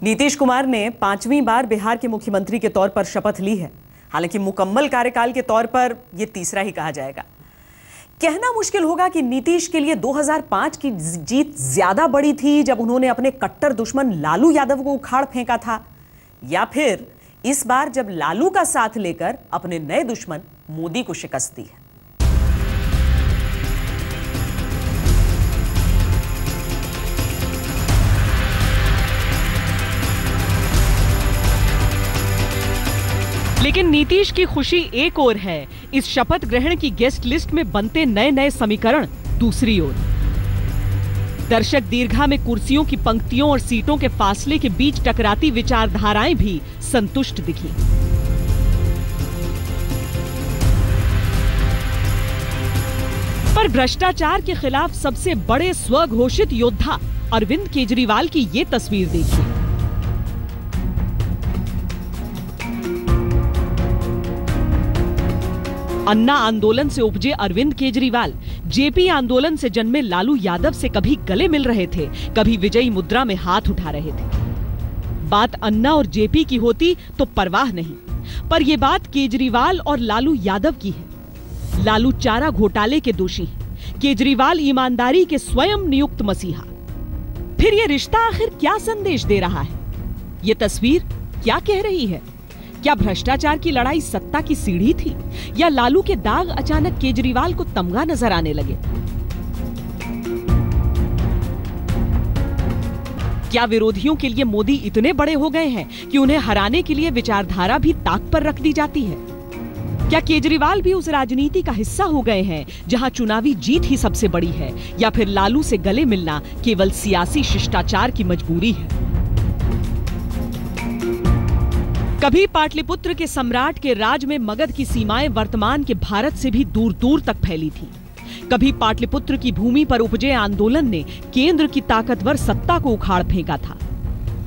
नीतीश कुमार ने 5वीं बार बिहार के मुख्यमंत्री के तौर पर शपथ ली है। हालांकि मुकम्मल कार्यकाल के तौर पर यह तीसरा ही कहा जाएगा। कहना मुश्किल होगा कि नीतीश के लिए 2005 की जीत ज्यादा बड़ी थी, जब उन्होंने अपने कट्टर दुश्मन लालू यादव को उखाड़ फेंका था, या फिर इस बार जब लालू का साथ लेकर अपने नए दुश्मन मोदी को शिकस्त दी है। लेकिन नीतीश की खुशी एक ओर है, इस शपथ ग्रहण की गेस्ट लिस्ट में बनते नए नए समीकरण दूसरी ओर। दर्शक दीर्घा में कुर्सियों की पंक्तियों और सीटों के फासले के बीच टकराती विचारधाराएं भी संतुष्ट दिखी। पर भ्रष्टाचार के खिलाफ सबसे बड़े स्वघोषित योद्धा अरविंद केजरीवाल की ये तस्वीर देखिए। अन्ना आंदोलन से उपजे अरविंद केजरीवाल जेपी आंदोलन से जन्मे लालू यादव से कभी गले मिल रहे थे, कभी विजयी मुद्रा में हाथ उठा रहे थे। बात अन्ना और जेपी की होती तो परवाह नहीं, पर यह बात केजरीवाल और लालू यादव की है। लालू चारा घोटाले के दोषी हैं, केजरीवाल ईमानदारी के स्वयं नियुक्त मसीहा। फिर यह रिश्ता आखिर क्या संदेश दे रहा है? यह तस्वीर क्या कह रही है? क्या भ्रष्टाचार की लड़ाई सत्ता की सीढ़ी थी, या लालू के दाग अचानक केजरीवाल को तमगा नजर आने लगे? क्या विरोधियों के लिए मोदी इतने बड़े हो गए हैं कि उन्हें हराने के लिए विचारधारा भी ताक पर रख दी जाती है? क्या केजरीवाल भी उस राजनीति का हिस्सा हो गए हैं जहां चुनावी जीत ही सबसे बड़ी है, या फिर लालू से गले मिलना केवल सियासी शिष्टाचार की मजबूरी है? कभी पाटलिपुत्र के सम्राट के राज में मगध की सीमाएं वर्तमान के भारत से भी दूर दूर तक फैली थी। कभी पाटलिपुत्र की भूमि पर उपजे आंदोलन ने केंद्र की ताकतवर सत्ता को उखाड़ फेंका था।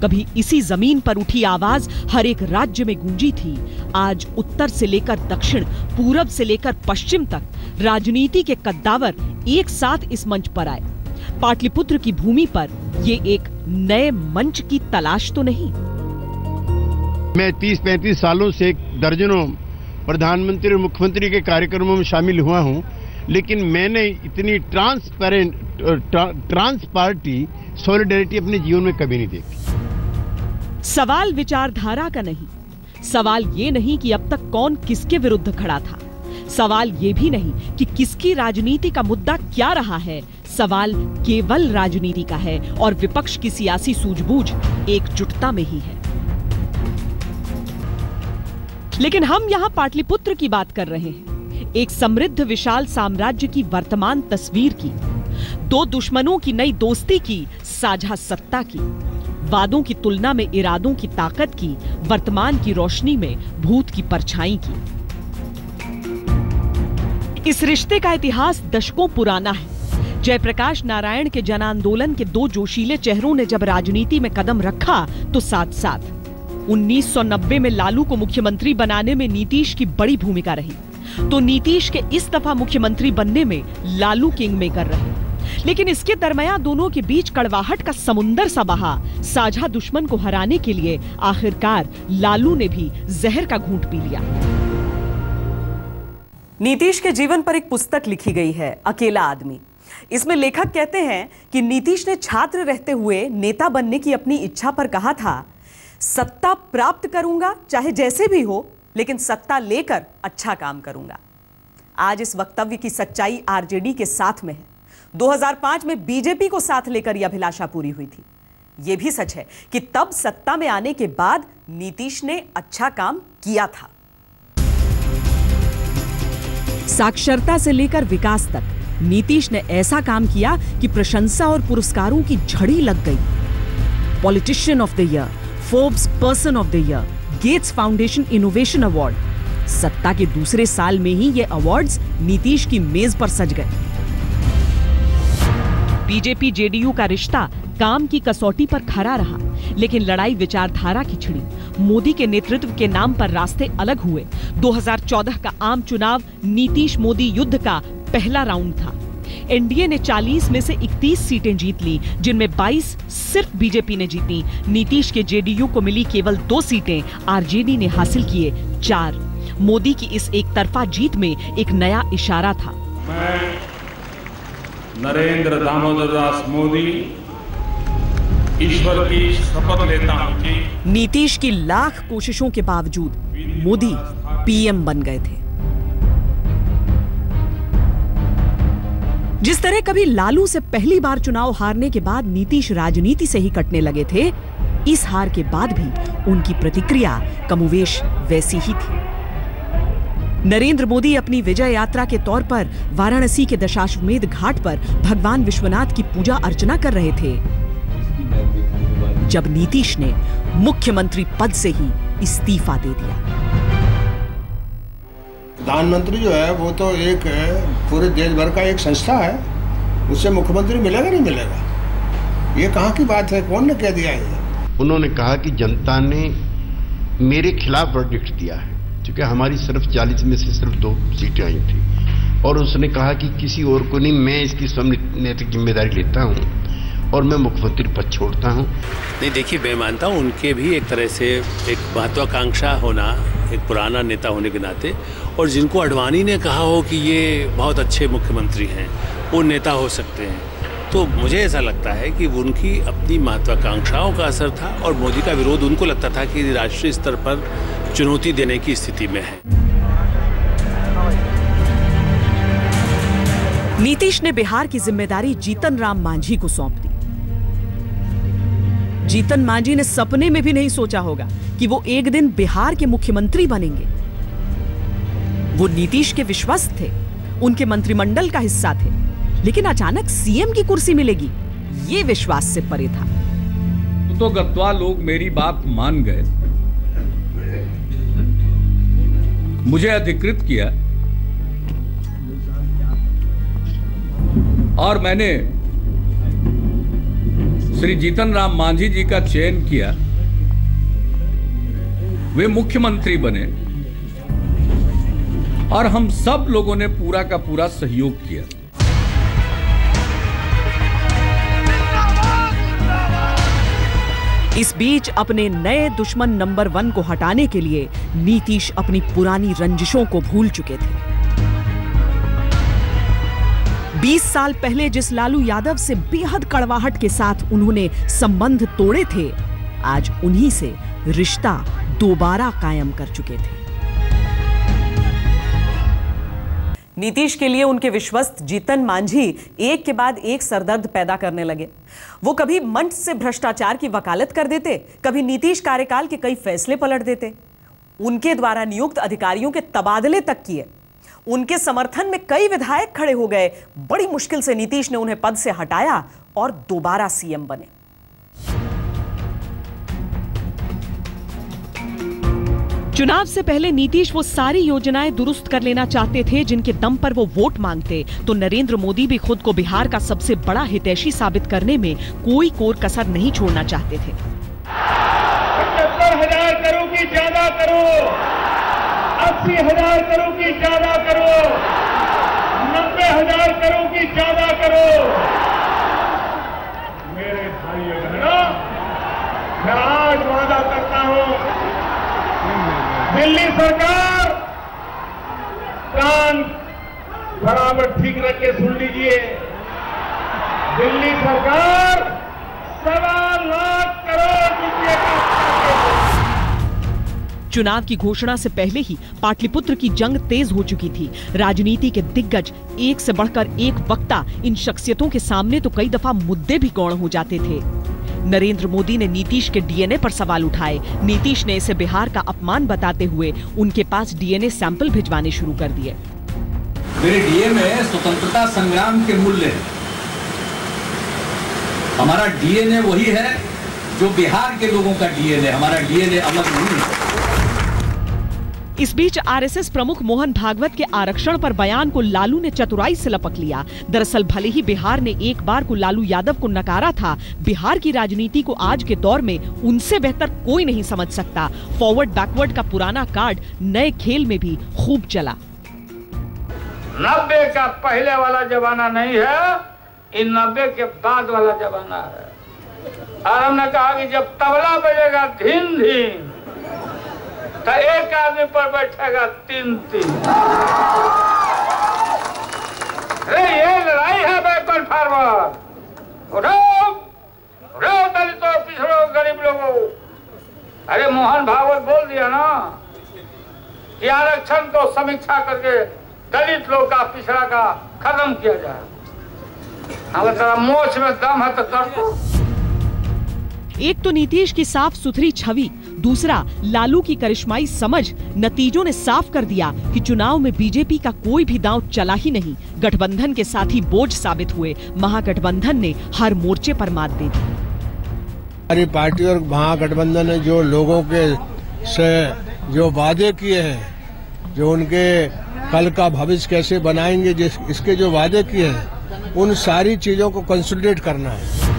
कभी इसी जमीन पर उठी आवाज हर एक राज्य में गूंजी थी। आज उत्तर से लेकर दक्षिण, पूरब से लेकर पश्चिम तक राजनीति के कद्दावर एक साथ इस मंच पर आए। पाटलिपुत्र की भूमि पर ये एक नए मंच की तलाश तो नहीं। मैं 30-35 सालों से दर्जनों प्रधानमंत्री और मुख्यमंत्री के कार्यक्रमों में शामिल हुआ हूं, लेकिन मैंने इतनी ट्रांसपार्टी सॉलिडेरिटी अपने जीवन में कभी नहीं देखी। सवाल विचारधारा का नहीं, सवाल ये नहीं कि अब तक कौन किसके विरुद्ध खड़ा था, सवाल ये भी नहीं कि किसकी राजनीति का मुद्दा क्या रहा है। सवाल केवल राजनीति का है और विपक्ष की सियासी सूझबूझ एकजुटता में ही है। लेकिन हम यहां पाटलिपुत्र की बात कर रहे हैं, एक समृद्ध विशाल साम्राज्य की वर्तमान तस्वीर की, दो दुश्मनों की नई दोस्ती की, साझा सत्ता की, वादों की तुलना में इरादों की ताकत की, वर्तमान की रोशनी में भूत की परछाई की। इस रिश्ते का इतिहास दशकों पुराना है। जयप्रकाश नारायण के जन आंदोलन के दो जोशीले चेहरों ने जब राजनीति में कदम रखा तो साथ साथ 1990 में लालू को मुख्यमंत्री बनाने में नीतीश की बड़ी भूमिका रही, तो नीतीश के इस दफा मुख्यमंत्री बनने में लालू किंग मेकर रहे। लेकिन इसके दरमियान दोनों के बीच कड़वाहट का समुंदर सा बहा। साझा दुश्मन को हराने के लिए आखिरकार लालू ने भी जहर का घूंट पी लिया। नीतीश के जीवन पर एक पुस्तक लिखी गई है, अकेला आदमी। इसमें लेखक कहते हैं कि नीतीश ने छात्र रहते हुए नेता बनने की अपनी इच्छा पर कहा था, सत्ता प्राप्त करूंगा चाहे जैसे भी हो, लेकिन सत्ता लेकर अच्छा काम करूंगा। आज इस वक्तव्य की सच्चाई आरजेडी के साथ में है। 2005 में बीजेपी को साथ लेकर यह अभिलाषा पूरी हुई थी। यह भी सच है कि तब सत्ता में आने के बाद नीतीश ने अच्छा काम किया था। साक्षरता से लेकर विकास तक नीतीश ने ऐसा काम किया कि प्रशंसा और पुरस्कारों की झड़ी लग गई। Politician of the year, Forbes person of the year, Gates Foundation innovation award. सत्ता के दूसरे साल में ही ये अवार्ड्स नीतीश की मेज पर सज गए। बीजेपी जेडीयू का रिश्ता काम की कसौटी पर खरा रहा, लेकिन लड़ाई विचारधारा की छिड़ी। मोदी के नेतृत्व के नाम पर रास्ते अलग हुए। 2014 का आम चुनाव नीतीश मोदी युद्ध का पहला राउंड था। एनडीए ने 40 में से 31 सीटें जीत ली, जिनमें 22 सिर्फ बीजेपी ने जीती। नीतीश के जेडीयू को मिली केवल 2 सीटें, आरजेडी ने हासिल किए 4। मोदी की इस एक तरफा जीत में एक नया इशारा था। मैं नरेंद्र दामोदर दास मोदी ईश्वर की शपथ लेता हूं कि नीतीश की लाख कोशिशों के बावजूद मोदी पीएम बन गए थे। जिस तरह कभी लालू से पहली बार चुनाव हारने के बाद नीतीश राजनीति से ही कटने लगे थे, इस हार के बाद भी उनकी प्रतिक्रिया कमोवेश वैसी ही थी। नरेंद्र मोदी अपनी विजय यात्रा के तौर पर वाराणसी के दशाश्वमेध घाट पर भगवान विश्वनाथ की पूजा अर्चना कर रहे थे, जब नीतीश ने मुख्यमंत्री पद से ही इस्तीफा दे दिया। प्रधानमंत्री जो है वो तो एक पूरे देश भर का एक संस्था है, उससे मुख्यमंत्री मिलेगा नहीं मिलेगा, ये कहाँ की बात है, कौन ने कह दिया है? उन्होंने कहा कि जनता ने मेरे खिलाफ वर्डिक्ट दिया है, क्योंकि हमारी सिर्फ 40 में से सिर्फ 2 सीटें आई थी, और उसने कहा कि किसी और को नहीं, मैं इसकी स्वयं नैतिक जिम्मेदारी लेता हूँ और मैं मुख्यमंत्री पद छोड़ता हूँ। नहीं, देखिए, मैं मानता हूँ उनके भी एक तरह से एक महत्वाकांक्षा होना, एक पुराना नेता होने के नाते, और जिनको अडवाणी ने कहा हो कि ये बहुत अच्छे मुख्यमंत्री हैं, वो नेता हो सकते हैं, तो मुझे ऐसा लगता है कि उनकी अपनी महत्वाकांक्षाओं का असर था, और मोदी का विरोध उनको लगता था कि राष्ट्रीय स्तर पर चुनौती देने की स्थिति में है। नीतीश ने बिहार की जिम्मेदारी जीतन राम मांझी को सौंप दी। जीतन मांझी ने सपने में भी नहीं सोचा होगा कि वो एक दिन बिहार के मुख्यमंत्री बनेंगे। वो नीतीश के विश्वस्त थे, उनके मंत्रिमंडल का हिस्सा थे, लेकिन अचानक सीएम की कुर्सी मिलेगी, ये विश्वास से परे था। तो गत्वा लोग मेरी बात मान गए, मुझे अधिकृत किया, और मैंने श्री जीतन राम मांझी जी का चयन किया, वे मुख्यमंत्री बने, और हम सब लोगों ने पूरा का पूरा सहयोग किया। इस बीच अपने नए दुश्मन नंबर 1 को हटाने के लिए नीतीश अपनी पुरानी रंजिशों को भूल चुके थे। 20 साल पहले जिस लालू यादव से बेहद कड़वाहट के साथ उन्होंने संबंध तोड़े थे, आज उन्हीं से रिश्ता दोबारा कायम कर चुके थे। नीतीश के लिए उनके विश्वस्त जीतन मांझी एक के बाद एक सरदर्द पैदा करने लगे। वो कभी मंच से भ्रष्टाचार की वकालत कर देते, कभी नीतीश कार्यकाल के कई फैसले पलट देते, उनके द्वारा नियुक्त अधिकारियों के तबादले तक किए। उनके समर्थन में कई विधायक खड़े हो गए। बड़ी मुश्किल से नीतीश ने उन्हें पद से हटाया और दोबारा सीएम बने। चुनाव से पहले नीतीश वो सारी योजनाएं दुरुस्त कर लेना चाहते थे जिनके दम पर वो वोट मांगते, तो नरेंद्र मोदी भी खुद को बिहार का सबसे बड़ा हितैषी साबित करने में कोई कोर कसर नहीं छोड़ना चाहते थे। 75,000 करोड़ की ज्यादा करो, 80,000 करोड़ की ज्यादा करो, 90,000 करोड़ की ज्यादा करो। मेरे भाइयों बहनों, मैं आज वादा करता हूं, दिल्ली सरकार कान बराबर ठीक रख के सुन लीजिए, दिल्ली सरकार 1.25 लाख करोड़ रुपए का। चुनाव की घोषणा से पहले ही पाटलिपुत्र की जंग तेज हो चुकी थी। राजनीति के दिग्गज, एक से बढ़कर एक वक्ता, इन शख्सियतों के सामने तो कई दफा मुद्दे भी गौण हो जाते थे। नरेंद्र मोदी ने नीतीश के डीएनए पर सवाल उठाए। नीतीश ने इसे बिहार का अपमान बताते हुए उनके पास डीएनए सैंपल भिजवाने शुरू कर दिए। मेरे डीएनए स्वतंत्रता संग्राम के मूल्य है। हमारा डीएनए वही है जो बिहार के लोगों का डीएनए, हमारा डीएनए अलग नहीं है। इस बीच आरएसएस प्रमुख मोहन भागवत के आरक्षण पर बयान को लालू ने चतुराई से लपक लिया। दरअसल भले ही बिहार ने एक बार को लालू यादव को नकारा था, बिहार की राजनीति को आज के दौर में उनसे बेहतर कोई नहीं समझ सकता। फॉरवर्ड बैकवर्ड का पुराना कार्ड नए खेल में भी खूब चला। 90 का पहले वाला जमाना नहीं है, इन 90 के बाद वाला जमाना है। और हमने कहा कि जब तबला बजेगा धीन धीन तो एक आदमी पर बैठेगा 3-3। अरे ये लड़ाई है बैकवर्ड फॉरवर्ड। उठो उठो दलितों, पिछड़ों, गरीब लोगों। अरे मोहन भागवत बोल दिया ना कि आरक्षण को समीक्षा करके दलित लोग का, पिछड़ा का खत्म किया जाए। अगर तेरा मोछ में दम है तो कर दो। एक तो नीतीश की साफ सुथरी छवि, दूसरा लालू की करिश्माई समझ। नतीजों ने साफ कर दिया कि चुनाव में बीजेपी का कोई भी दांव चला ही नहीं। गठबंधन के साथी बोझ साबित हुए। महागठबंधन ने हर मोर्चे पर मात दे दी। हमारी पार्टी और महागठबंधन ने जो लोगों के से जो वादे किए हैं, जो उनके कल का भविष्य कैसे बनाएंगे, इसके जो वादे किए हैं, उन सारी चीजों को कंसोलिडेट करना है।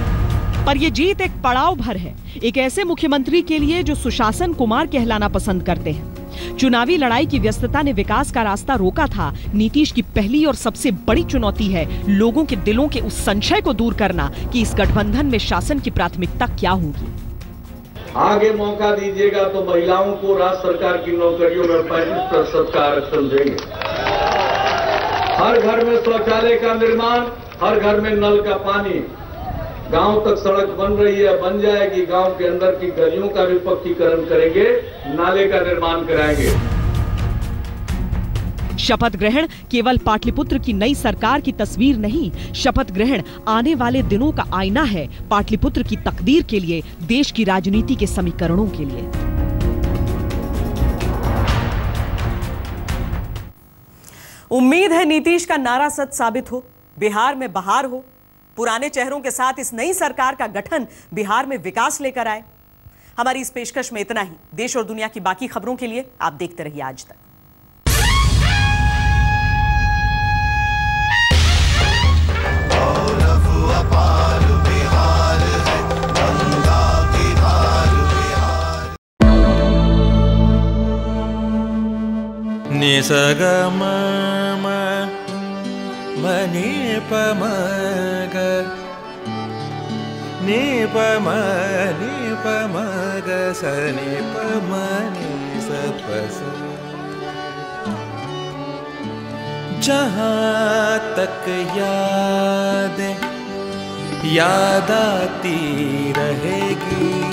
पर ये जीत एक पड़ाव भर है, एक ऐसे मुख्यमंत्री के लिए जो सुशासन कुमार कहलाना पसंद करते हैं। चुनावी लड़ाई की व्यस्तता ने विकास का रास्ता रोका था। नीतीश की पहली और सबसे बड़ी चुनौती है लोगों के दिलों के उस संशय को दूर करना कि इस गठबंधन में शासन की प्राथमिकता क्या होगी। आगे मौका दीजिएगा तो महिलाओं को राज्य सरकार की नौकरियों में 35% का आरक्षण देंगे। हर घर में शौचालय का निर्माण, हर घर में नल का पानी, गांव तक सड़क बन रही है, बन जाएगी। गांव के अंदर की गलियों का भी पक्कीकरण करेंगे, नाले का निर्माण कराएंगे। शपथ ग्रहण केवल पाटलिपुत्र की नई सरकार की तस्वीर नहीं, शपथ ग्रहण आने वाले दिनों का आईना है। पाटलिपुत्र की तकदीर के लिए, देश की राजनीति के समीकरणों के लिए। उम्मीद है नीतीश का नारा सच साबित हो, बिहार में बहार हो, पुराने चेहरों के साथ इस नई सरकार का गठन बिहार में विकास लेकर आए। हमारी इस पेशकश में इतना ही। देश और दुनिया की बाकी खबरों के लिए आप देखते रहिए आज तक। निसगम मनि पमग नि पमग सनि पमनि सपस। जहाँ तक याद आती रहेगी।